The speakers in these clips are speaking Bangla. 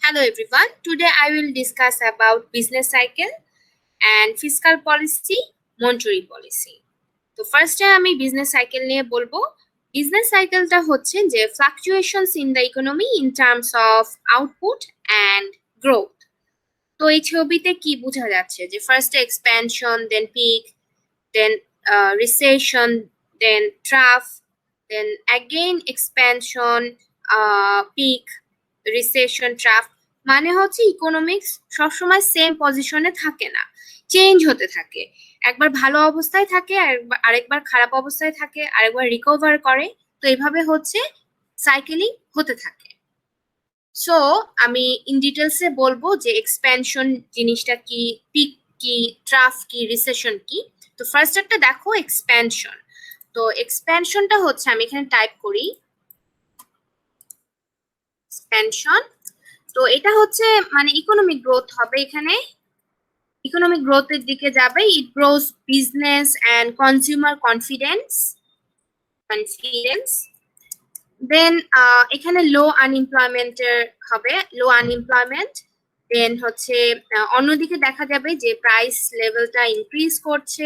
Hello everyone. Today I will discuss about business cycle and fiscal policy, monetary policy. তো ফার্স্টে আমি বিজনেস সাইকেল নিয়ে বলবো। বিজনেস সাইকেলটা হচ্ছে যে fluctuations in the economy in terms of output and growth. তো এই ছবিতে কি বোঝা যাচ্ছে যে ফার্স্টে expansion, then peak, then recession, then trough, then again expansion, peak, recession, trough. মানে হচ্ছে ইকোনমিক্স সবসময় সেম পজিশনে থাকে না, চেঞ্জ হতে থাকে। একবার ভালো অবস্থায় থাকে, আরেকবার খারাপ অবস্থায় থাকে, আরেকবার রিকভার করে। তো এইভাবে হচ্ছে সাইকেলিং হতে থাকে। সো আমি ইন ডিটেলসে বলবো যে এক্সপ্যানশন জিনিসটা কি, পিক কি, ট্রাফ কি, রিসেশন কি। তো ফার্স্ট একটা দেখো এক্সপ্যানশন। তো এক্সপ্যানশনটা হচ্ছে, আমি এখানে টাইপ করি এক্সপ্যানশন। তো এটা হচ্ছে মানে ইকোনমিক গ্রোথ হবে, এখানে ইকোনমিক গ্রোথের দিকে যাবে। It grows business and consumer confidence, then এখানে লো আনএমপ্লয়মেন্টের হবে, লো আনএমপ্লয়মেন্ট। দেন হচ্ছে অন্যদিকে দেখা যাবে যে প্রাইস লেভেলটা ইনক্রিজ করছে।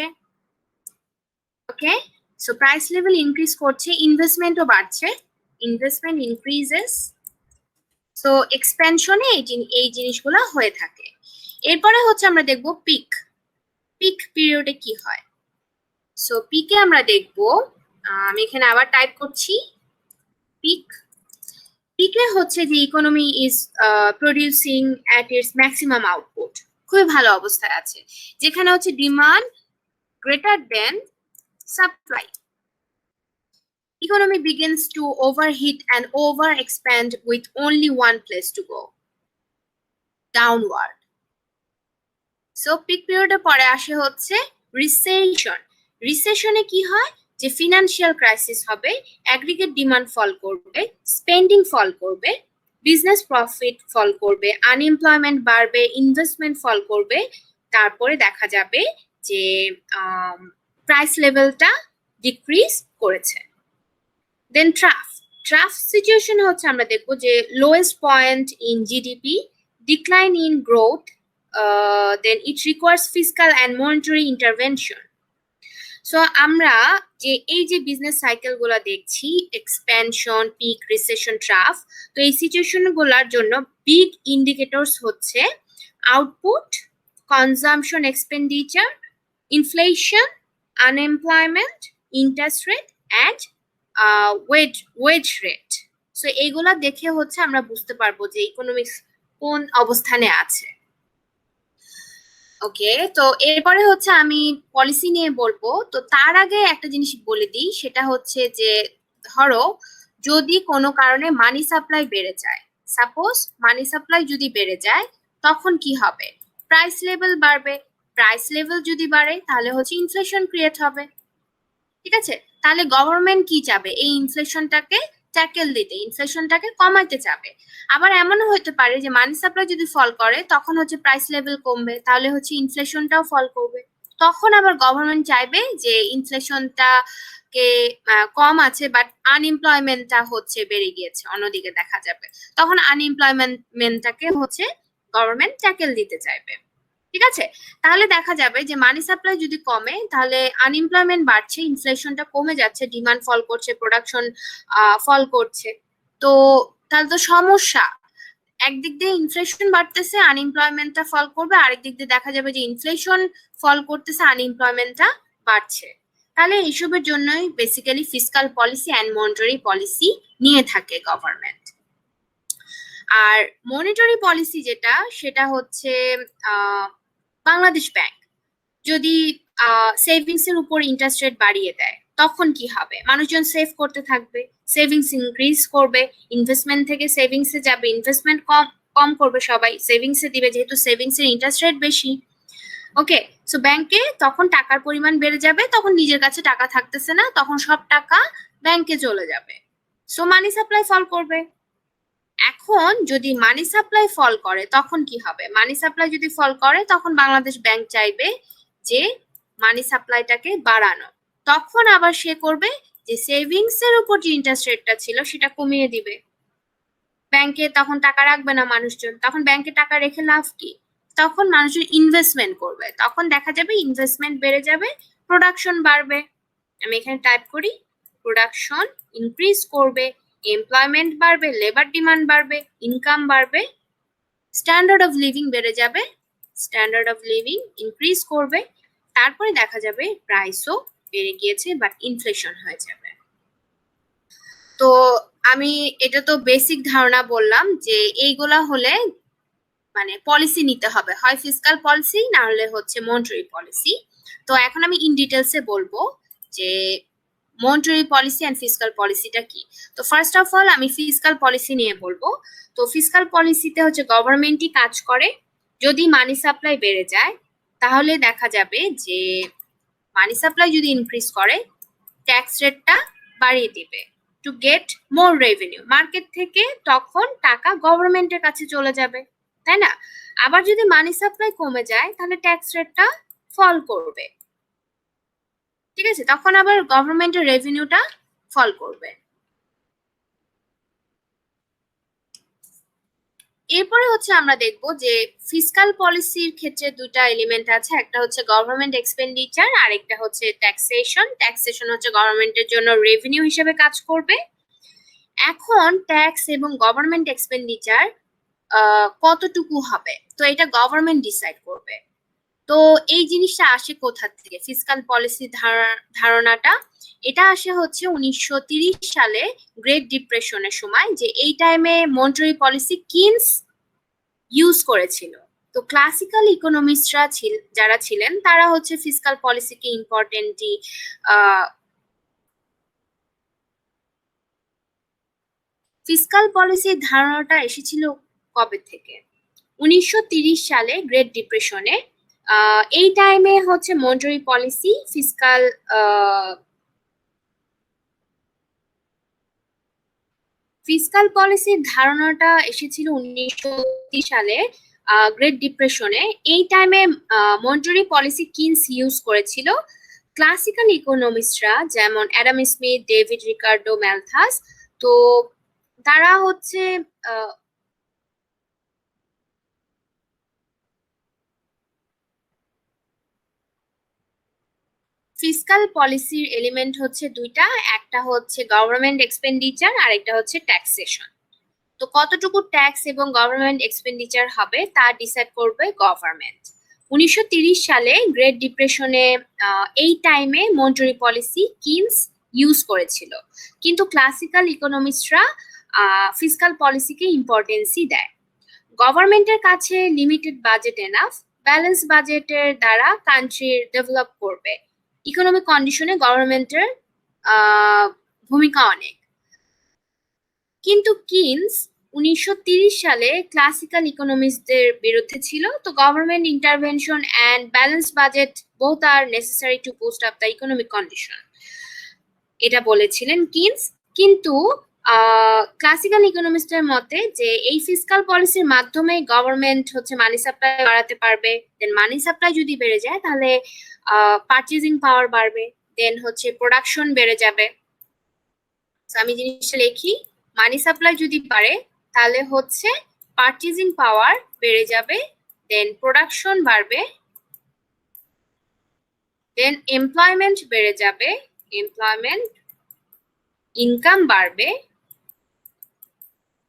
ওকে, সো প্রাইস লেভেল ইনক্রিজ করছে, ইনভেস্টমেন্টও বাড়ছে, ইনভেস্টমেন্ট ইনক্রিজেস। সো এক্সপেনশনে এই জিনিসগুলো হয়ে থাকে। এরপরে হচ্ছে আমরা দেখব পিক। পিক পিরিয়ডে কি হয়। সো পিকে আমরা দেখব, আমি এখানে আবার টাইপ করছি পিক। পিকে হচ্ছে যে economy is producing at it's maximum output, খুবই ভালো অবস্থায় আছে, যেখানে হচ্ছে demand greater than supply. Economy begins to overheat and overexpand with only one place to go, downward. So peak period পরে আসে হচ্ছে রিসেশন। রিসেশনে কি হয় যে ফিনান্সিয়াল ক্রাইসিস হবে, অ্যাগ্রিগেট ডিমান্ড ফল করবে, স্পেন্ডিং ফল করবে, বিজনেস প্রফিট ফল করবে, আনএমপ্লয়মেন্ট বাড়বে, ইনভেস্টমেন্ট ফল করবে। তারপরে দেখা যাবে যে প্রাইস লেভেলটা ডিক্রিজ করেছে। দেন ট্রাফ। ট্রাফ সিচুয়েশন হচ্ছে আমরা দেখবো যে lowest point in GDP, decline in growth, then it requires fiscal and monetary intervention. So আমরা যে এই যে বিজনেস সাইকেল গুলা দেখছি, এক্সপ্যানশন, পিক, রিসেশন, ট্রাফ, তো এই সিচুয়েশন গুলার জন্য বিগ ইন্ডিকেটরস হচ্ছে output, consumption expenditure, inflation, unemployment, interest rate and wage rate. So এইগুলা দেখে হচ্ছে আমরা বুঝতে পারবো যে ইকোনমিক্স কোন অবস্থানে আছে। ওকে, তো এরপরে হচ্ছে আমি পলিসি নিয়ে বলবো। তো তার আগে একটা জিনিস বলে দিই, সেটা হচ্ছে যে ধরো যদি কোনো কারণে মানি সাপ্লাই বেড়ে যায়, সাপোজ মানি সাপ্লাই যদি বেড়ে যায়, তখন কি হবে, প্রাইস লেভেল বাড়বে। প্রাইস লেভেল যদি বাড়ে তাহলে হচ্ছে ইনফ্লেশন ক্রিয়েট হবে। ঠিক আছে, তাহলে গভর্নমেন্ট কি চাবে, এই ইনফ্লেশনটাকে ট্যাকেল দিতে, ইনফ্লেশনটাকে কমাতে চাবে। আবার এমনও হতে পারে যে মানি সাপ্লাই যদি ফল করে, তখন হচ্ছে প্রাইস লেভেল কমবে, তাহলে হচ্ছে ইনফ্লেশনটাও ফল করবে। তখন আবার গভর্নমেন্ট চাইবে যে ইনফ্লেশনটা কে কম আছে, বাট আনএমপ্লয়মেন্টটা হচ্ছে বেড়ে গিয়েছে, অন্যদিকে দেখা যাবে, তখন আনএমপ্লয়মেন্টটাকে হচ্ছে গভর্নমেন্ট ট্যাকেল দিতে চাইবে। ঠিক আছে, তাহলে দেখা যাবে যে মানি সাপ্লাই যদি কমে, তাহলে আনএমপ্লয়মেন্ট বাড়ছে, ইনফ্লেশনটা কমে যাচ্ছে, ডিমান্ড ফল করছে, প্রোডাকশন ফল করছে। তো তাহলে তো সমস্যা, একদিক দিয়ে ইনফ্লেশন বাড়তেছে, আনএমপ্লয়মেন্টটা ফল করবে, আরেক দিক দিয়ে দেখা যাবে যে ইনফ্লেশন ফল করতেছে, আনএমপ্লয়মেন্টটা বাড়ছে। তাহলে এইসবের জন্যই basically fiscal policy and monetary policy নিয়ে থাকে গভর্নমেন্ট। আর মনিটারি পলিসি যেটা, সেটা হচ্ছে বাংলাদেশ ব্যাংক যদি সেভিংস এর উপর ইন্টারেস্ট রেট বাড়িয়ে দেয়, তখন কি হবে, মানুষজন সেভ করতে থাকবে, সেভিংস ইনক্রিজ করবে, ইনভেস্টমেন্ট থেকে সেভিংস এ যাবে, ইনভেস্টমেন্ট কম কম করবে, সবাই সেভিংস এ দিবে, যেহেতু সেভিংস এর ইন্টারেস্ট রেট বেশি। ওকে, সো ব্যাংকে তখন টাকার পরিমাণ বেড়ে যাবে, তখন নিজের কাছে টাকা থাকতেছে না, তখন সব টাকা ব্যাংকে চলে যাবে, সো মানি সাপ্লাই ফল করবে। এখন যদি মানি সাপ্লাই ফল করে, তখন কি হবে, মানি সাপ্লাই যদি ফল করে, তখন বাংলাদেশ ব্যাংক চাইবে যে মানি সাপ্লাইটাকে বাড়ানো, তখন আবার সে করবে যে সেভিংস এর উপর যে ইন্টারেস্ট রেটটা ছিল সেটা কমিয়ে দিবে। ব্যাংকে তখন টাকা রাখবে না মানুষজন, তখন ব্যাংকে টাকা রেখে লাভ কি? তখন মানুষজন ইনভেস্টমেন্ট করবে, তখন দেখা যাবে ইনভেস্টমেন্ট বেড়ে যাবে, প্রোডাকশন বাড়বে। আমি এখানে টাইপ করি, প্রোডাকশন ইনক্রিজ করবে, এমপ্লয়মেন্ট বাড়বে, লেবার ডিমান্ড বাড়বে, ইনকাম বাড়বে, স্ট্যান্ডার্ড অফ লিভিং বেড়ে যাবে, স্ট্যান্ডার্ড অফ লিভিং ইনক্রিজ করবে, তারপরে দেখা যাবে প্রাইসও বেড়ে গিয়েছে বা ইনফ্লেশন হয়ে যাবে। তো আমি এটা তো বেসিক ধারণা বললাম যে এইগুলা হলে মানে পলিসি নিতে হবে, হয় ফিসকাল পলিসি না হলে হচ্ছে মনিটারি পলিসি। তো এখন আমি ইন ডিটেলসে বলবো যে মনিটারি পলিসি এন্ড ফিসকাল পলিসিটা কি। তো ফার্স্ট অফ অল আমি ফিসকাল পলিসি নিয়ে বলবো। তো ফিসকাল পলিসিতে হচ্ছে গভর্নমেন্টই কাজ করে। যদি মানি সাপ্লাই বেড়ে যায় তাহলে দেখা যাবে যে মানি সাপ্লাই যদি ইনক্রিজ করে ট্যাক্স রেটটা বাড়িয়ে দিবে to get more revenue, market থেকে তখন টাকা গভর্নমেন্টের কাছে চলে যাবে, তাই না? আবার যদি মানি সাপ্লাই কমে যায় তাহলে ট্যাক্স রেটটা ফল করবে, ঠিক আছে, তখন আবার গভর্নমেন্টের রেভিনিউটা ফল করবে। এরপরে হচ্ছে আমরা দেখব যে ফিসকাল পলিসির ক্ষেত্রে দুটা এলিমেন্ট আছে, একটা হচ্ছে গভর্নমেন্ট এক্সপেন্ডিচার আর একটা হচ্ছে ট্যাক্সেশন। ট্যাক্সেশন হচ্ছে গভর্নমেন্টের জন্য রেভিনিউ হিসেবে কাজ করবে। এখন ট্যাক্স এবং গভর্নমেন্ট এক্সপেন্ডিচার কতটুকু হবে, তো এটা গভর্নমেন্ট ডিসাইড করবে। তো এই জিনিসটা আসে কোথা থেকে, ফিসকাল পলিসি ধারণাটা? এটা আসে হচ্ছে 1930 সালে গ্রেট ডিপ্রেশনের সময়, যে এই টাইমে মনিটারি পলিসি কিনস ইউজ করেছিল। তো ক্লাসিক্যাল ইকোনমিস্টরা যারা ছিলেন তারা হচ্ছে ফিসকাল পলিসিকে ইম্পর্টেন্টলি ফিসকাল পলিসির ধারণাটা এসেছিল কবে থেকে? 1930 সালে গ্রেট ডিপ্রেশনে। এই টাইমে হচ্ছে মনিটারি পলিসি ফিসকাল পলিসির ধারণাটা এসেছিল 1930 সালে গ্রেট ডিপ্রেশনে। এই টাইমে মনিটারি পলিসি কিনস ইউজ করেছিল। ক্লাসিক্যাল ইকোনমিস্টরা যেমন Adam Smith, David Ricardo, Malthus, তো তারা হচ্ছে ফিসকাল পলিসির এলিমেন্ট হচ্ছে দুইটা, একটা হচ্ছে গভর্নমেন্ট এক্সপেন্ডিচার আর একটা হচ্ছে ট্যাক্সেশন। তো কতটুকু ট্যাক্স এবং গভর্নমেন্ট এক্সপেন্ডিচার হবে তা ডিসাইড করবে গভর্নমেন্ট। 1930 সালে গ্রেট ডিপ্রেশনে এই টাইমে মনিটারি পলিসি কিনস ইউজ করেছিল, কিন্তু ক্লাসিক্যাল ইকোনমিস্টরা ফিসকাল পলিসিকে ইম্পর্টেন্সই দেয়। গভর্নমেন্টের কাছে লিমিটেড বাজেট এনাফ, ব্যালেন্স বাজেটের দ্বারা কান্ট্রি ডেভেলপ করবে। ইকোনমিক কন্ডিশনে গভর্নমেন্টের ভূমিকা অনেক। কিন্তু কিনস 1930 সালে ক্লাসিক্যাল ইকোনমিস্টদের বিরুদ্ধে ছিল। তো government intervention and balance budget both R necessary to boost up the economic condition, এটা বলেছিলেন কিনস। কিন্তু ক্লাসিক্যাল ইকোনমিস্টের মতে যে এই ফিসকাল পলিসির মাধ্যমে গভর্নমেন্ট হচ্ছে মানি সাপ্লাই বাড়াতে পারবে, দেন মানি সাপ্লাই যদি বেড়ে যায় তাহলে পারচেজিং পাওয়ার বাড়বে, দেন হচ্ছে প্রোডাকশন বেড়ে যাবে। আমি জিনিসটা লিখি, মানি সাপ্লাই যদি বাড়ে তাহলে হচ্ছে পারচেজিং পাওয়ার বেড়ে যাবে, দেন প্রোডাকশন বাড়বে, দেন এমপ্লয়মেন্ট বেড়ে যাবে, এমপ্লয়মেন্ট ইনকাম বাড়বে।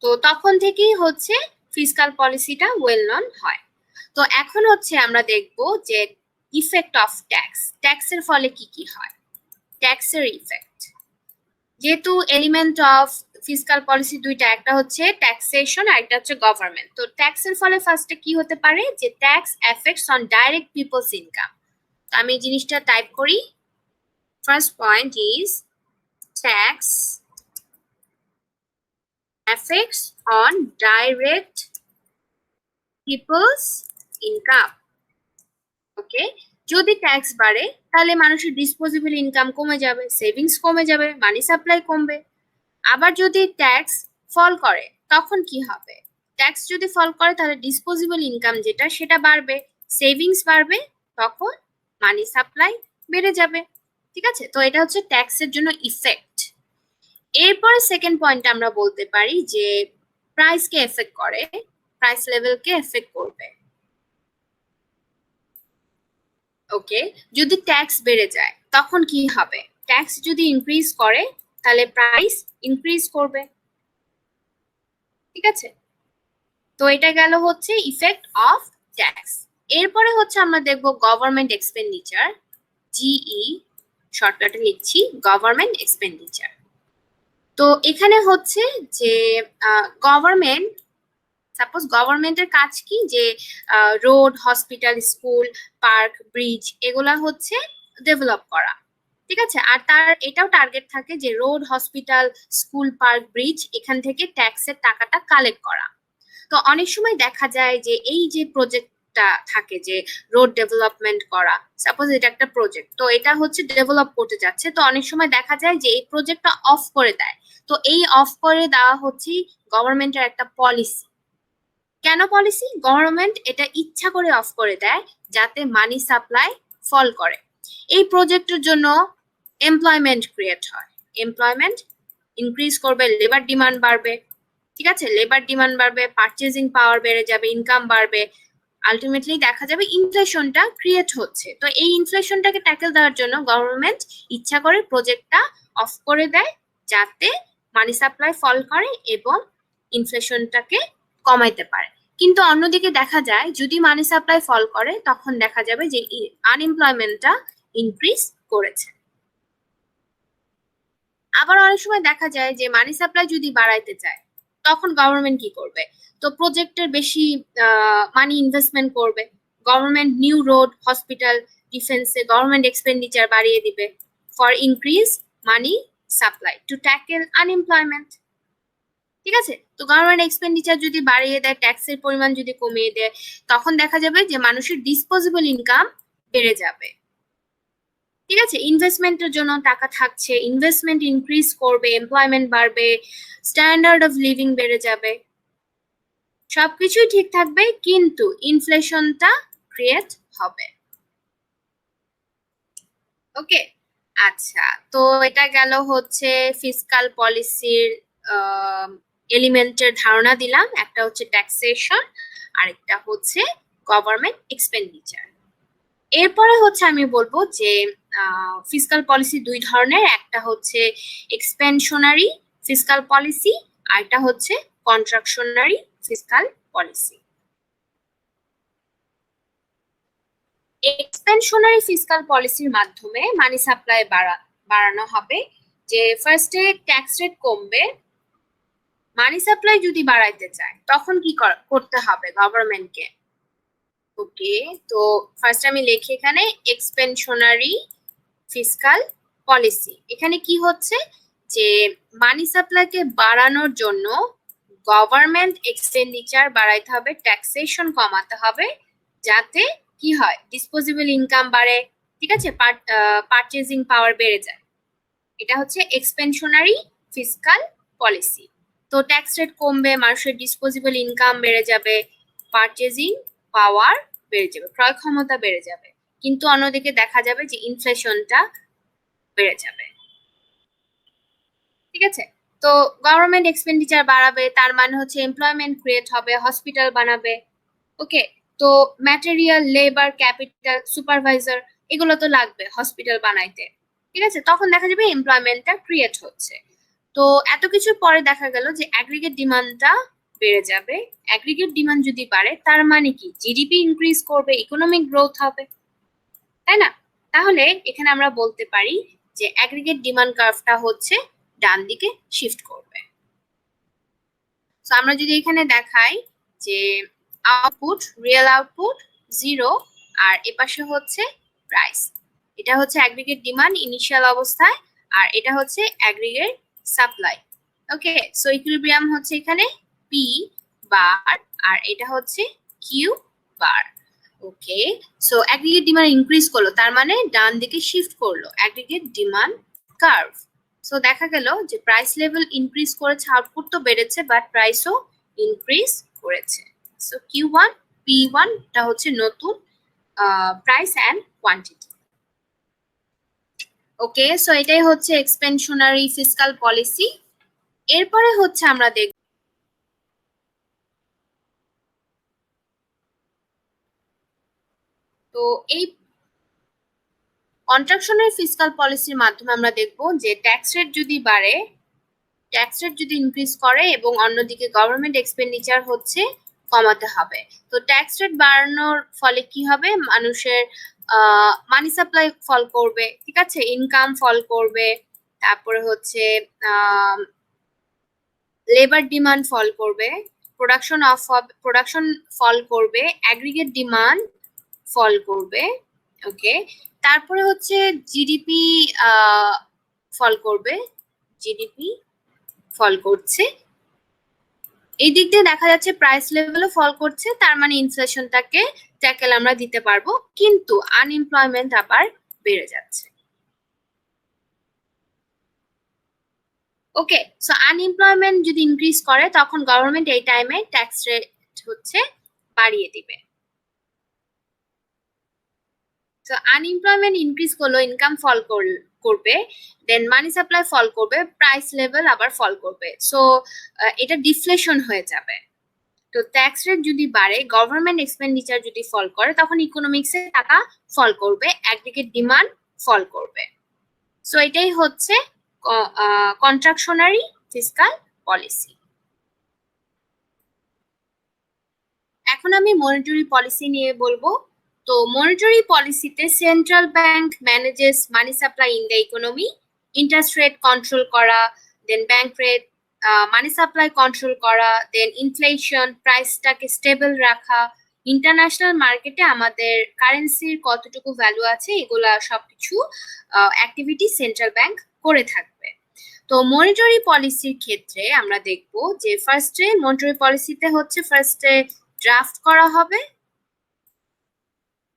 তো তখন থেকেই হচ্ছে ফিসকাল পলিসিটা ওয়েল নন হয়। তো এখন হচ্ছে আমরা দেখব যে ইফেক্ট অফ ট্যাক্স, ট্যাক্সের ফলে কি কি হয়, ট্যাক্সের ইফেক্ট। যেহেতু এলিমেন্ট অফ ফিসকাল পলিসি দুইটা, একটা হচ্ছে ট্যাক্সেশন আর একটা হচ্ছে গভর্নমেন্ট। তো ট্যাক্সের ফলে ফার্স্টে কি হতে পারে, যে tax effects on direct people's income. তো আমি জিনিসটা টাইপ করি, first point is tax effects on direct people's income. Okay, যদি ট্যাক্স বাড়ে তাহলে মানুষের ডিসপোজেবল ইনকাম কমে যাবে, সেভিংস কমে যাবে, মানি সাপ্লাই কমবে। আবার যদি ট্যাক্স ফল করে তখন কি হবে, ট্যাক্স যদি ফল করে তাহলে ডিসপোজেবল ইনকাম যেটা সেটা বাড়বে, সেভিংস বাড়বে, তখন মানি সাপ্লাই বেড়ে যাবে। ঠিক আছে, তো এটা হচ্ছে ট্যাক্সের জন্য ইফেক্ট। এরপরে সেকেন্ড পয়েন্ট আমরা বলতে পারি যে প্রাইসকে এফেক্ট করে, প্রাইস লেভেলকে এফেক্ট করবে। ওকে, যদি ট্যাক্স বেড়ে যায় তখন কি হবে? ট্যাক্স যদি ইনক্রিজ করে তাহলে প্রাইস ইনক্রিজ করবে। ঠিক আছে, তো এটা গেল হচ্ছে ইফেক্ট অফ ট্যাক্স। এরপরে হচ্ছে আমরা দেখব গভর্নমেন্ট এক্সপেন্ডিচার, জিই শর্টকাটে লিখছি গভর্নমেন্ট এক্সপেন্ডিচার। তো এখানে হচ্ছে যে গভর্নমেন্ট, সাপোজ গভর্নমেন্টের কাজ কি, যে road, hospital, school, park, bridge এগুলা হচ্ছে ডেভেলপ করা। ঠিক আছে, আর তার এটাও টার্গেট থাকে যে road, hospital, school, park, bridge এখান থেকে ট্যাক্সের টাকাটা কালেক্ট করা। তো অনেক সময় দেখা যায় যে এই যে প্রজেক্টটা থাকে যে রোড ডেভেলপমেন্ট করা, সাপোজ এটা একটা প্রজেক্ট, তো এটা হচ্ছে ডেভেলপ করতে যাচ্ছে, তো অনেক সময় দেখা যায় যে এই প্রজেক্টটা অফ করে দেয়। তো এই অফ করে দেওয়া হচ্ছে গভর্নমেন্টের একটা পলিসি। কেন পলিসি? গভর্নমেন্ট এটা ইচ্ছা করে অফ করে দেয় যাতে মানি সাপ্লাই ফল করে। এই প্রজেক্টের জন্য এমপ্লয়মেন্ট ক্রিয়েট হয়, এমপ্লয়মেন্ট ইনক্রিজ করবে, লেবার ডিমান্ড বাড়বে। ঠিক আছে, লেবার ডিমান্ড বাড়বে, পারচেজিং পাওয়ার বেড়ে যাবে, ইনকাম বাড়বে, আলটিমেটলি দেখা যাবে ইনফ্লেশনটা ক্রিয়েট হচ্ছে। তো এই ইনফ্লেশনটাকে ট্যাকেল দেওয়ার জন্য গভর্নমেন্ট ইচ্ছা করে প্রজেক্টটা অফ করে দেয় যাতে মানি সাপ্লাই ফল করে এবং ইনফ্লেশনটাকে কমাইতে পারে। কিন্তু অন্যদিকে দেখা যায় যদি মানি সাপ্লাই ফল করে তখন দেখা যাবে যে আনএমপ্লয়মেন্টটা ইনক্রিজ করেছে। আবার অনেক সময় দেখা যায় যে মানি সাপ্লাই যদি বাড়াইতে চায় তখন গভর্নমেন্ট কি করবে? তো প্রজেক্টের বেশি মানি ইনভেস্টমেন্ট করবে, গভর্নমেন্ট নিউ রোড, হসপিটাল, ডিফেন্সে গভর্নমেন্ট এক্সপেন্ডিচার বাড়িয়ে দিবে for increase money supply to tackle unemployment. ঠিক আছে, তো গভর্নমেন্ট এক্সপেন্ডিচার যদি বাড়িয়ে দেয়, ট্যাক্সের পরিমাণ যদি কমিয়ে দেয়, তখন দেখা যাবে যে মানুষের ডিসপোজেবল ইনকাম বেড়ে যাবে। ঠিক আছে, ইনভেস্টমেন্টের জন্য টাকা থাকছে, ইনভেস্টমেন্ট ইনক্রিজ করবে, এমপ্লয়মেন্ট বাড়বে, স্ট্যান্ডার্ড অফ লিভিং বেড়ে যাবে, সবকিছুই ঠিক থাকবে, কিন্তু ইনফ্লেশনটা ক্রিয়েট হবে। ওকে, আচ্ছা, তো এটা গেল হচ্ছে ফিসকাল পলিসির এলিমেন্টের ধারণা দিলাম। একটা হচ্ছে ট্যাক্সেশন, আরেকটা হচ্ছে গভর্নমেন্ট এক্সপেন্ডিচার। এরপরে হচ্ছে আমি বলবো যে ফিসকাল পলিসি দুই ধরনের, একটা হচ্ছে এক্সপেনশনারি ফিসকাল পলিসি, আর একটা হচ্ছে কন্ট্রাকশনারি ফিসকাল পলিসি। এক্সপেনশনারি ফিসকাল পলিসির মাধ্যমে মানি সাপ্লাই বাড়ানো হবে, যে ফার্স্টে ট্যাক্স রেট কমবে, মানি সাপ্লাই যদি বাড়াইতে চায় তখন কি করতে হবে গভর্নমেন্টকে? ওকে, তো ফার্স্ট আমি লিখি এখানে এক্সপেনশনারি ফিসকাল পলিসি। এখানে কি হচ্ছে যে মানি সাপ্লাইকে বাড়ানোর জন্য গভর্নমেন্ট এক্সপেন্ডিচার বাড়াইতে হবে, ট্যাক্সেশন কমাতে হবে, যাতে কি হয়, ডিসপোজেবল ইনকাম বাড়ে। ঠিক আছে, পারচেজিং পাওয়ার বেড়ে যায়। এটা হচ্ছে এক্সপেনশনারি ফিসকাল পলিসি। তো ট্যাক্স রেট কমবে, মানুষের ডিসপোজেবল ইনকাম বেড়ে যাবে, পারচেজিং পাওয়ার বেড়ে যাবে, ক্রয় ক্ষমতা বেড়ে যাবে, কিন্তু অন্যদিকে দেখা যাবে যে ইনফ্লেশনটা বেড়ে যাবে। ঠিক আছে, তো গভর্নমেন্ট এক্সপেন্ডিচার বাড়াবে, তার মানে হচ্ছে এমপ্লয়মেন্ট ক্রিয়েট হবে, হসপিটাল বানাবে। ওকে, তো ম্যাটেরিয়াল, লেবার, ক্যাপিটাল, সুপারভাইজার এগুলো তো লাগবে হসপিটাল বানাইতে। ঠিক আছে, তখন দেখা যাবে এমপ্লয়মেন্টটা ক্রিয়েট হচ্ছে। তো এত কিছুর পরে দেখা গেল যে অ্যাগ্রিগেট ডিমান্ডটা বেড়ে যাবে। অ্যাগ্রিগেট ডিমান্ড যদি বাড়ে তার মানে কি, জিডিপি ইনক্রিজ করবে, ইকোনমিক গ্রোথ হবে, তাই না? তাহলে এখানে আমরা বলতে পারি যে অ্যাগ্রিগেট ডিমান্ড কার্ভটা হচ্ছে ডান দিকে শিফট করবে। সো আমরা যদি এখানে দেখাই যে আউটপুট, রিয়েল আউটপুট 0, আর এপাশে হচ্ছে প্রাইস, এটা হচ্ছে অ্যাগ্রিগেট ডিমান্ড ইনিশিয়াল অবস্থায়, আর এটা হচ্ছে অ্যাগ্রিগেট সাপ্লাই। ওকে, সো ইকুইলিব্রিয়াম হচ্ছে এখানে পি বার, আর এটা হচ্ছে কিউ বার। ওকে, সো অ্যাগ্রিগেট ডিমান্ড ইনক্রিজ করলো, তার মানে ডান দিকে শিফট করলো অ্যাগ্রিগেট ডিমান্ড কার্ভ। সো দেখা গেল যে প্রাইস লেভেল ইনক্রিজ করেছে, আউটপুট তো বেড়েছে, বাট প্রাইসও ইনক্রিজ করেছে। সো Q1 P1 টা হচ্ছে নতুন price and quantity. Okay, so এটাই হচ্ছে এক্সপেনশনারি ফিসকাল পলিসি। এরপরে হচ্ছে আমরা দেখব তো এই কন্ট্রাকশনের ফিসকাল পলিসির মাধ্যমে আমরা দেখব যে ট্যাক্স রেট যদি বাড়ে, ট্যাক্স রেট যদি ইনক্রিজ করে এবং অন্যদিকে গভর্নমেন্ট এক্সপেন্ডিচার হচ্ছে কমাতে হবে। তো ট্যাক্স রেট বাড়ানোর ফলে কি হবে, মানুষের মানি সাপ্লাই ফল করবে, ঠিক আছে, ইনকাম ফল করবে, তারপরে হচ্ছে লেবার ডিমান্ড ফল করবে, প্রোডাকশন ফল করবে, অ্যাগ্রিগেট ডিমান্ড ফল করবে। ওকে, তারপরে হচ্ছে জিডিপি ফল করবে, জিডিপি ফল করছে। এই দিক দিয়ে দেখা যাচ্ছে প্রাইস লেভেলও ফল করছে, তার মানে ইনফ্লেশনটাকে ট্যাকেল আমরা দিতে পারবো, কিন্তু আনএমপ্লয়মেন্ট আবার বেড়ে যাচ্ছে। ওকে, সো আনএমপ্লয়মেন্ট যদি ইনক্রিজ করে তখন গভর্নমেন্ট এই টাইমে ট্যাক্স রেট হচ্ছে বাড়িয়ে দিবে। তো আনএমপ্লয়মেন্ট ইনক্রিজ করলো, ইনকাম ফল করবে, দেন মানি সাপ্লাই ফল করবে, প্রাইস লেভেল আবার ফল করবে। সো এটা ডিফ্লেশন হয়ে যাবে। তো ট্যাক্স রেট যদি বাড়ে, গভর্নমেন্ট এক্সপেন্ডিচার যদি ফল করে, তখন ইকোনমিক্সে টাকা ফল করবে, অ্যাগ্রিগেট ডিমান্ড ফল করবে। সো এটাই হচ্ছে কন্ট্রাকশনারি ফিসকাল পলিসি। এখন আমি মনিটারি পলিসি নিয়ে বলবো। তো মনিটারি পলিসিতে central bank manages money supply in the economy, interest rate control করা, then bank rate, money supply control করা, দেন ইনফ্লেশন, প্রাইসটাকে স্টেবল রাখা, ইন্টারন্যাশনাল মার্কেটে আমাদের কারেন্সির কতটুকু ভ্যালু আছে, এগুলা সবকিছু অ্যাক্টিভিটি সেন্ট্রাল ব্যাংক করে থাকবে। তো মনিটারি পলিসির ক্ষেত্রে আমরা দেখব যে ফার্স্টে মনিটারি পলিসিতে হচ্ছে ফার্স্টে ড্রাফট করা হবে,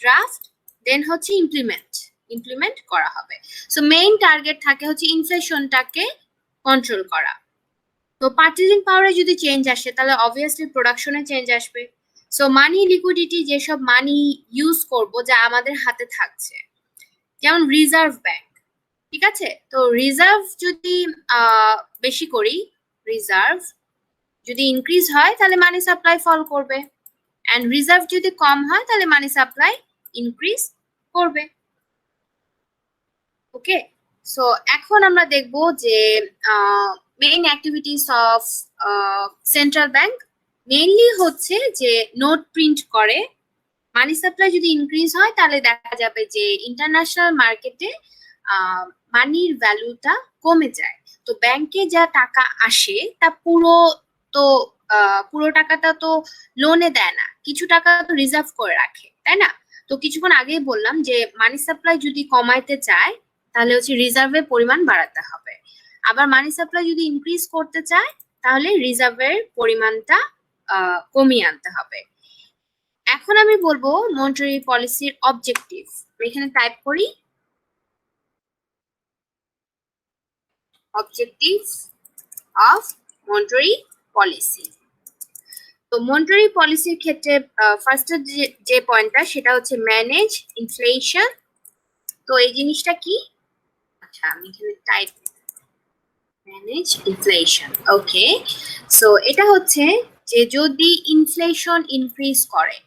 ড্রাফট, দেন হচ্ছে ইমপ্লিমেন্ট করা হবে। সো মেইন টার্গেট থাকে হচ্ছে ইনফ্লেশনটাকে কন্ট্রোল করা। তো পারচেজিং পাওয়ারে যদি চেঞ্জ আসে তাহলে অবভিয়াসলি প্রোডাকশনে চেঞ্জ আসবে। সো মানি লিকুইডিটি, যেসব মানি ইউজ করব যা আমাদের হাতে থাকছে, যেমন রিজার্ভ ব্যাংক, ঠিক আছে, তো রিজার্ভ যদি বেশি করি, রিজার্ভ যদি ইনক্রিজ হয় তাহলে মানি সাপ্লাই ফল করবে, এন্ড রিজার্ভ যদি কম হয় তাহলে মানি সাপ্লাই ইনক্রিজ করবে। ওকে, সো এখন আমরা দেখব যে main activities of central bank mainly হচ্ছে যে নোট প্রিন্ট করে। মানি সাপ্লাই যদি ইনক্রিজ হয় তাহলে দেখা যাবে যে ইন্টারন্যাশনাল মার্কেটে মানির ভ্যালুটা কমে যায়। তো ব্যাংকে যা টাকা আসে তা তো পুরো টাকাটা তো লোনে দেয় না, কিছু টাকা তো রিজার্ভ করে রাখে, তাই না? তো কিছুক্ষণ আগেই বললাম যে মানি সাপ্লাই যদি কমাইতে চায় তাহলে হচ্ছে রিজার্ভের পরিমাণ বাড়াতে হবে, আবার মানি সাপ্লাই যদি ইনক্রিজ করতে চায় তাহলে রিজার্ভের পরিমাণটা কমিয়ে আনতে হবে। এখন আমি বলবো মনিটারি পলিসির অবজেক্টিভ। এখানে টাইপ করি অবজেক্টিভ অফ মনিটারি পলিসি। তো মনিটারি পলিসির ক্ষেত্রে ফার্স্ট যে পয়েন্টটা সেটা হচ্ছে ম্যানেজ ইনফ্লেশন। তো এই জিনিসটা কি, আচ্ছা আমি এখানে টাইপ ম্যানেজ ইনফ্লেশন। ওকে, সো এটা হচ্ছে যে যদি ইনফ্লেশন ইনক্রিজ করে,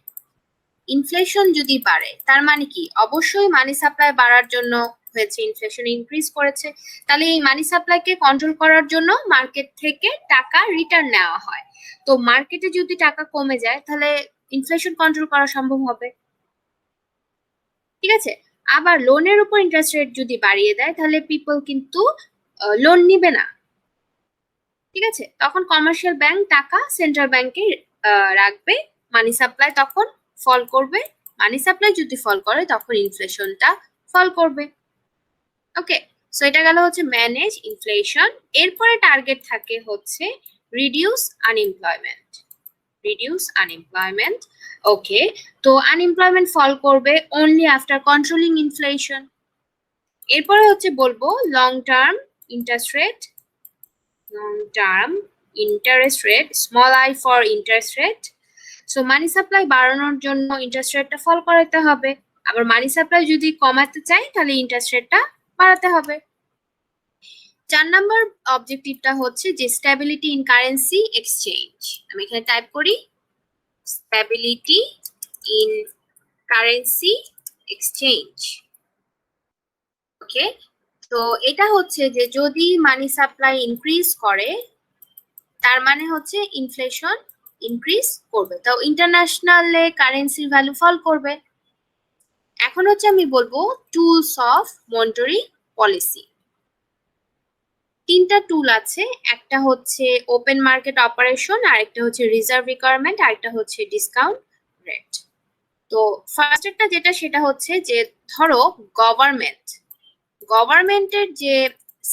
ইনফ্লেশন যদি বাড়ে তার মানে কি, অবশ্যই মানি সাপ্লাই বাড়ার জন্য হয়েছে, ইনফ্লেশন ইনক্রিজ করেছে, তাহলে এই মানি সাপ্লাইকে কন্ট্রোল করার জন্য মার্কেট থেকে টাকা রিটার্ন নেওয়া হয়। তো মার্কেটে যদি টাকা কমে যায় তাহলে ইনফ্লেশন কন্ট্রোল করা সম্ভব হবে, ঠিক আছে। আবার লোনের উপর ইন্টারেস্ট রেট যদি বাড়িয়ে দেয় তাহলে পিপল কিন্তু লোন নিবে না, ঠিক আছে, তখন কমার্শিয়াল ব্যাংক টাকা সেন্ট্রাল ব্যাংকে রাখবে, মানি সাপ্লাই তখন ফল করবে, মানি সাপ্লাই যদি ফল করে তখন ইনফ্লেশনটা ফল করবে। ওকে, সো এটা গেল হচ্ছে ম্যানেজ ইনফ্লেশন। এরপরে টার্গেট থাকে হচ্ছে রিডিউস আনএমপ্লয়মেন্ট, রিডিউস আনএমপ্লয়মেন্ট। ওকে, তো আনএমপ্লয়মেন্ট ফল করবে অনলি আফটার কন্ট্রোলিং ইনফ্লেশন। এরপরে হচ্ছে বলবো long term interest rate, small I for interest rate. So money supply বাড়ানোর জন্য ইন্টারেস্ট রেটটা ফল করাতে হবে, আবার মানি সাপ্লাই যদি কমাতে চাই তাহলে ইন্টারেস্ট রেটটা বাড়াতে হবে। 4 নাম্বার অবজেক্টিভটা হচ্ছে যে স্ট্যাবিলিটি ইন কারেন্সি এক্সচেঞ্জ। আমি এখানে টাইপ করি স্ট্যাবিলিটি ইন কারেন্সি এক্সচেঞ্জ। ওকে, তো এটা হচ্ছে যে যদি মানি সাপ্লাই ইনক্রিজ করে তার মানে হচ্ছে ইনফ্লেশন ইনক্রিজ করবে, তো ইন্টারন্যাশনালে কারেন্সির ভ্যালু ফল করবে। এখন হচ্ছে আমি বলবো টুলস অফ মনিটারি পলিসি। তিনটা টুল আছে, একটা হচ্ছে ওপেন মার্কেট অপারেশন, আরেকটা হচ্ছে রিজার্ভ রিকোয়ারমেন্ট, আরেকটা হচ্ছে ডিসকাউন্ট রেট। তো ফার্স্ট একটা যেটা সেটা হচ্ছে যে ধরো গভর্নমেন্টের যে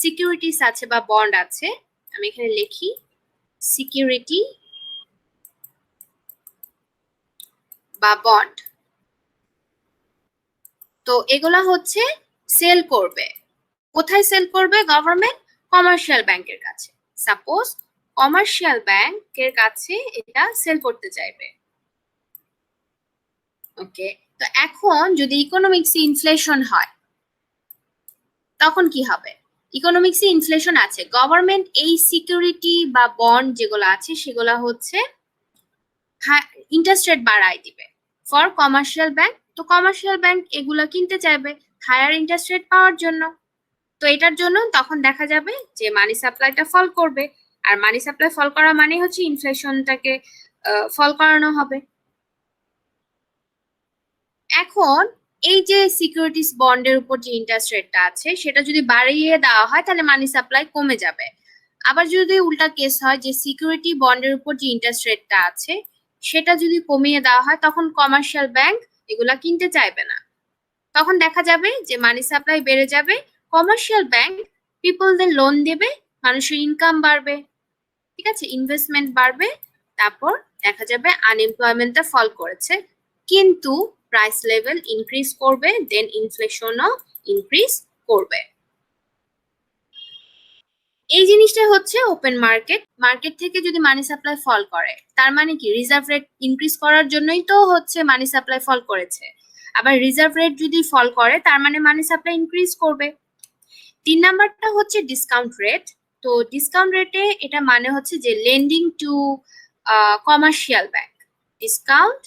সিকিউরিটিস আছে বা বন্ড আছে, আমি এখানে লিখি সিকিউরিটি বা বন্ড, তো এগুলা হচ্ছে সেল করবে। কোথায় সেল করবে গভর্নমেন্ট? কমার্শিয়াল ব্যাংকের কাছে। সাপোজ কমার্শিয়াল ব্যাংকের কাছে এটা সেল করতে চাইবে। ওকে, তো এখন যদি ইকোনমিক্সে ইনফ্লেশন হয় তখন কি হবে? ইকোনমিক্সে ইনফ্লেশন আছে, গভর্নমেন্ট এই সিকিউরিটি বা বন্ড যেগুলো আছে সেগুলো হচ্ছে ইন্টারেস্ট রেট বাড়ায় দিবে ফর কমার্শিয়াল ব্যাংক। তো কমার্শিয়াল ব্যাংক এগুলা কিনতে চাইবে হায়ার ইন্টারেস্ট রেট পাওয়ার জন্য। তো এটার জন্য তখন দেখা যাবে যে মানি সাপ্লাইটা ফল করবে, আর মানি সাপ্লাই ফল করা মানে হচ্ছে ইনফ্লেশনটাকে ফল করানো হবে। এখন এই যে সিকিউরিটিজ বন্ডের উপর যে ইন্টারেস্ট রেটটা আছে সেটা যদি বাড়িয়ে দেওয়া হয় তাহলে মানি সাপ্লাই কমে যাবে। আবার যদি উল্টা কেস হয় যে সিকিউরিটি বন্ডের উপর যে ইন্টারেস্ট রেটটা আছে সেটা যদি কমিয়ে দেওয়া হয় তখন কমার্শিয়াল ব্যাংক এগুলা কিনতে চাইবে না। তখন দেখা যাবে যে মানি সাপ্লাই বেড়ে যাবে, কমার্শিয়াল ব্যাংক পিপলদের লোন দেবে, মানুষের ইনকাম বাড়বে, ঠিক আছে, ইনভেস্টমেন্ট বাড়বে, তারপর দেখা যাবে আনএমপ্লয়মেন্টটা ফল করেছে, কিন্তু প্রাইস লেভেল ইনক্রিজ করবে, দেন ইনফ্লেশনও ইনক্রিজ করবে। এই জিনিসটা হচ্ছে ওপেন মার্কেট। মার্কেট থেকে যদি মানি সাপ্লাই ফল করে তার মানে কি রিজার্ভ রেট ইনক্রিজ করার জন্যই তো হচ্ছে মানি সাপ্লাই ফল করেছে। আবার রিজার্ভ রেট যদি ফল করে তার মানে মানি সাপ্লাই ইনক্রিজ করবে। 3 নাম্বারটা হচ্ছে ডিসকাউন্ট রেট। তো ডিসকাউন্ট রেটে এটা মানে হচ্ছে যে lending to commercial bank. Discount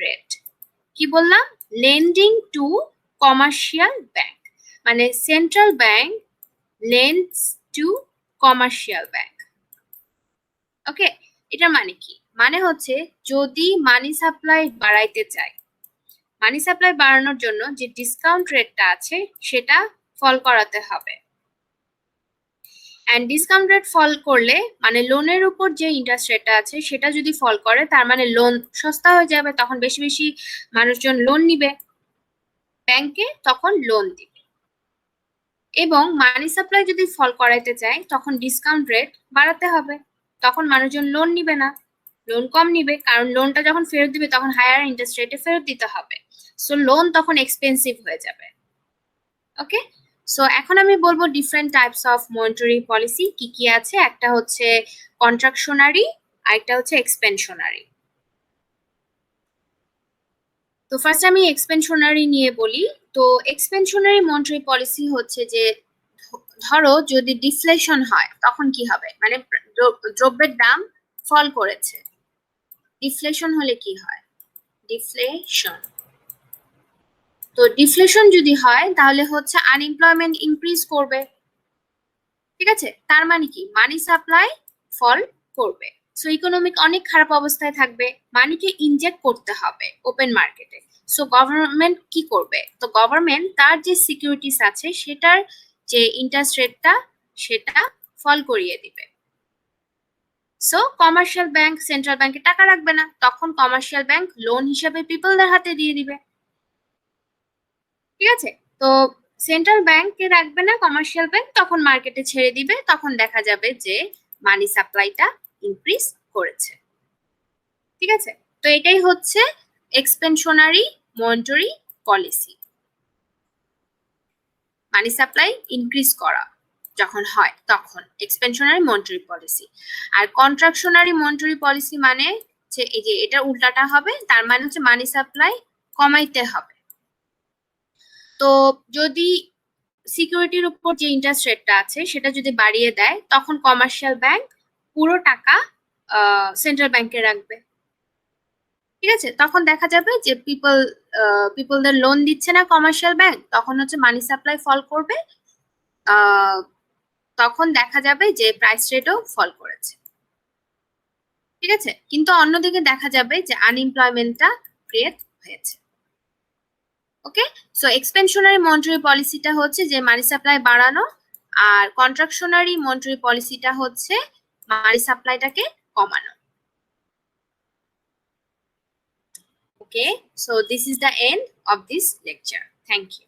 rate কি বললাম? লেন্ডিং টু কমার্শিয়াল ব্যাংক, মানে central bank lends to commercial bank. Okay, এটা মানে কি? মানে হচ্ছে যদি মানি সাপ্লাই বাড়াইতে চাই, মানি সাপ্লাই বাড়ানোর জন্য যে ডিসকাউন্ট রেটটা আছে সেটা ফল করাতে হবে। এন্ড ডিসকাউন্ট রেট ফল করলে মানে লোনের উপর যে ইন্টারেস্ট রেটটা আছে সেটা যদি ফল করে তার মানে লোন সস্তা হয়ে যাবে, তখন বেশি বেশি মানুষজন লোন নিবে ব্যাংকে, তখন লোন দিবে। এবং মানি সাপ্লাই যদি ফল করাইতে চায় তখন ডিসকাউন্ট রেট বাড়াতে হবে, তখন মানুষজন লোন নিবে না, লোন কম নিবে, কারণ লোনটা যখন ফেরত দিবে তখন হায়ার ইন্টারেস্ট রেটে ফেরত দিতে হবে, সো লোন তখন এক্সপেন্সিভ হয়ে যাবে। ওকে, সো এখন আমি বলবো different types of monetary policy কি কি আছে। একটা হচ্ছে কন্ট্রাকশনারি, আরেকটা হচ্ছে এক্সপেনশনারি। তো ফার্স্ট আমি এক্সপেনশনারি নিয়ে বলি। তো এক্সপেনশনারি মনিটারি পলিসি হচ্ছে যে ধরো যদি ডিফ্লেশন হয় তখন কি হবে, মানে দ্রব্যের দাম ফল করেছে, ডিফ্লেশন হলে কি হয়? ডিফ্লেশন, তো ডিফ্লেশন যদি হয় তাহলে হচ্ছে আনএমপ্লয়মেন্ট ইনক্রিজ করবে, ঠিক আছে, তার মানে কি মানি সাপ্লাই ফল করবে, সো ইকোনমিক অনেক খারাপ অবস্থায় থাকবে, মানিকে ইনজেক্ট করতে হবে ওপেন মার্কেটে। সো গভর্নমেন্ট কি করবে? তো গভর্নমেন্ট তার যে সিকিউরিটিস আছে সেটার যে ইন্টারেস্ট রেটটা সেটা ফল করিয়ে দিবে। সো কমার্শিয়াল ব্যাংক সেন্ট্রাল ব্যাংকে টাকা রাখবে না, তখন কমার্শিয়াল ব্যাংক লোন হিসেবে পিপলদের হাতে দিয়ে দিবে, ঠিক আছে। তো সেন্ট্রাল ব্যাংকে রাখবে না কমার্শিয়াল ব্যাংক, তখন মার্কেটে ছেড়ে দিবে, তখন দেখা যাবে যে মানি সাপ্লাইটা ইনক্রিজ করেছে, ঠিক আছে। তো এটাই হচ্ছে এক্সপেনশনারি মনিটারি পলিসি, মানি সাপ্লাই ইনক্রিজ করা যখন হয় তখন এক্সপেনশনারি মনিটারি পলিসি। আর কন্ট্রাকশনারি মনিটারি পলিসি মানে যে এই যে এটা উল্টাটা হবে, তার মানে হচ্ছে মানি সাপ্লাই কমাইতে হবে। তো যদি সিকিউরিটির উপর যে ইন্টারেস্ট রেটটা আছে সেটা যদি বাড়িয়ে দেয় তখন কমার্শিয়াল ব্যাংক পুরো টাকা সেন্ট্রাল ব্যাংকে রাখবে, ঠিক আছে, তখন দেখা যাবে যে পিপলদের লোন দিচ্ছে না কমার্শিয়াল ব্যাংক, তখন হচ্ছে মানি সাপ্লাই ফল করবে, তখন দেখা যাবে যে প্রাইস রেটও ফল করেছে। ঠিক আছে, কিন্তু অন্যদিকে দেখা যাবে যে আনএমপ্লয়মেন্টটা ক্রিয়েট হয়েছে। ওকে, সো এক্সপেনশনারি মনিটারি পলিসিটা হচ্ছে যে মানি সাপ্লাই বাড়ানো, আর কন্ট্রাকশনারি মনিটারি পলিসিটা হচ্ছে মানি সাপ্লাইটাকে কমানো। ওকে, so this is the end of this lecture. Thank you.